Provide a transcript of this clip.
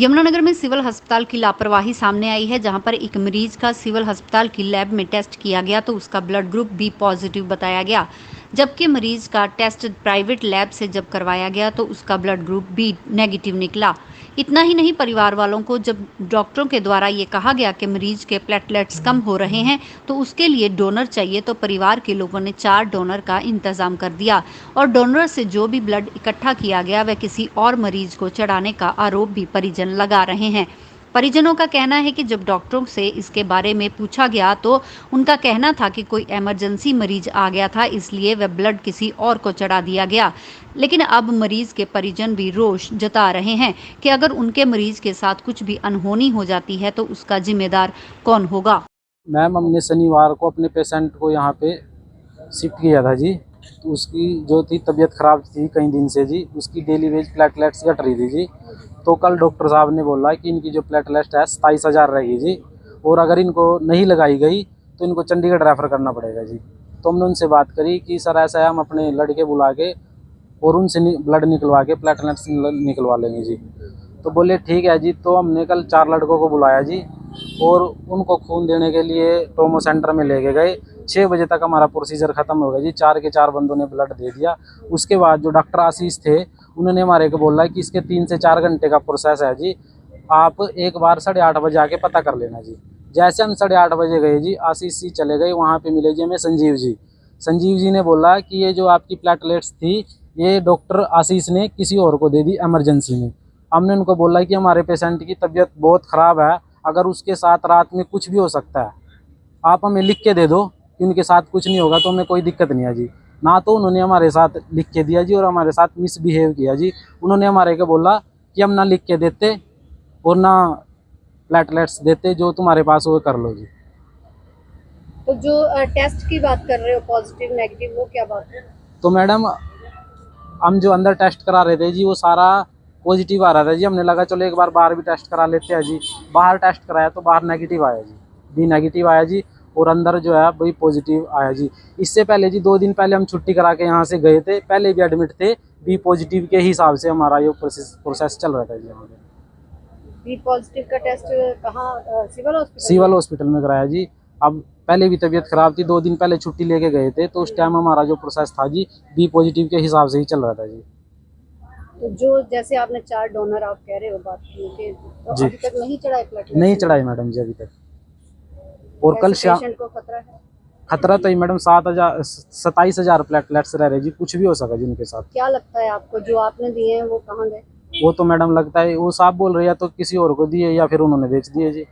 यमुनानगर में सिविल अस्पताल की लापरवाही सामने आई है, जहां पर एक मरीज का सिविल अस्पताल की लैब में टेस्ट किया गया तो उसका ब्लड ग्रुप बी पॉजिटिव बताया गया, जबकि मरीज का टेस्ट प्राइवेट लैब से जब करवाया गया तो उसका ब्लड ग्रुप बी नेगेटिव निकला। इतना ही नहीं, परिवार वालों को जब डॉक्टरों के द्वारा ये कहा गया कि मरीज के प्लेटलेट्स कम हो रहे हैं तो उसके लिए डोनर चाहिए, तो परिवार के लोगों ने 4 डोनर का इंतजाम कर दिया और डोनर से जो भी ब्लड इकट्ठा किया गया वह किसी और मरीज को चढ़ाने का आरोप भी परिजन लगा रहे हैं। परिजनों का कहना है कि जब डॉक्टरों से इसके बारे में पूछा गया तो उनका कहना था कि कोई इमरजेंसी मरीज आ गया था, इसलिए वह ब्लड किसी और को चढ़ा दिया गया। लेकिन अब मरीज के परिजन भी रोष जता रहे हैं कि अगर उनके मरीज के साथ कुछ भी अनहोनी हो जाती है तो उसका जिम्मेदार कौन होगा। मैम, हमने शनिवार को अपने पेशेंट को यहाँ पे शिफ्ट किया था जी। तो उसकी जो थी तबीयत ख़राब थी कई दिन से जी, उसकी डेली वेज प्लेटलेट्स घट रही थी जी। तो कल डॉक्टर साहब ने बोला कि इनकी जो प्लेटलेट्स है 27,000 रहेगी जी, और अगर इनको नहीं लगाई गई तो इनको चंडीगढ़ रेफ़र करना पड़ेगा जी। तो हमने उनसे बात करी कि सर ऐसा है, हम अपने लड़के बुला के और उनसे ब्लड निकलवा के प्लेटलेट्स निकलवा लेंगे जी। तो बोले ठीक है जी। तो हमने कल 4 लड़कों को बुलाया जी और उनको खून देने के लिए ट्रोमा सेंटर में लेके गए। 6 बजे तक हमारा प्रोसीजर ख़त्म हो गया जी। 4 के 4 बंदों ने ब्लड दे दिया। उसके बाद जो डॉक्टर आशीष थे उन्होंने हमारे को बोला कि इसके 3 से 4 घंटे का प्रोसेस है जी, आप एक बार 8:30 बजे आके पता कर लेना जी। जैसे हम 8:30 बजे गए जी, आशीष जी चले गए, वहाँ पे मिले जी हमें संजीव जी। संजीव जी ने बोला कि ये जो आपकी प्लेटलेट्स थी ये डॉक्टर आशीष ने किसी और को दे दी इमरजेंसी में। हमने उनको बोला कि हमारे पेशेंट की तबीयत बहुत ख़राब है, अगर उसके साथ रात में कुछ भी हो सकता है, आप हमें लिख के दे दो कि उनके साथ कुछ नहीं होगा तो हमें कोई दिक्कत नहीं है जी। ना तो उन्होंने हमारे साथ लिख के दिया जी और हमारे साथ मिसबिहेव किया जी। उन्होंने हमारे को बोला कि हम ना लिख के देते और ना प्लेटलेट्स देते, जो तुम्हारे पास वो कर लो जी। तो जो टेस्ट की बात कर रहे हो, पॉजिटिव नेगेटिव, वो क्या बात है? तो मैडम, हम जो अंदर टेस्ट करा रहे थे जी वो सारा पॉजिटिव आ रहा था जी। हमने लगा चलो एक बार बाहर भी टेस्ट करा लेते हैं जी। बाहर टेस्ट कराया तो बाहर नेगेटिव आया जी, बी नेगेटिव आया जी, और अंदर जो है वही पॉजिटिव आया जी। इससे पहले जी 2 दिन पहले हम छुट्टी करा के यहाँ से गए थे, पहले भी एडमिट थे। बी पॉजिटिव के हिसाब से हमारा ये प्रोसेस चल रहा था जी। हमारे बी पॉजिटिव का टेस्ट कहाँ, सिविल हॉस्पिटल? सिविल हॉस्पिटल में कराया जी। अब पहले भी तबीयत ख़राब थी, 2 दिन पहले छुट्टी लेके गए थे, तो उस टाइम हमारा जो प्रोसेस था जी बी पॉजिटिव के हिसाब से ही चल रहा था जी। तो जो जैसे आपने 4 डोनर आप कह रहे हो बात की थी, तो जी। अभी तक नहीं चढ़ाए प्लेटलेट? नहीं चढ़ाई मैडम जी अभी तक। और कल शाम पेशेंट को खतरा है? खतरा तो ही मैडम 27,000 प्लेटलेट्स रह रहे जी, कुछ भी हो सका जी उनके साथ। क्या लगता है आपको, जो आपने दिए हैं वो कहाँ गए? वो तो मैडम लगता है वो साहब बोल रहे हैं तो किसी और को दिए या फिर उन्होंने बेच दिए जी।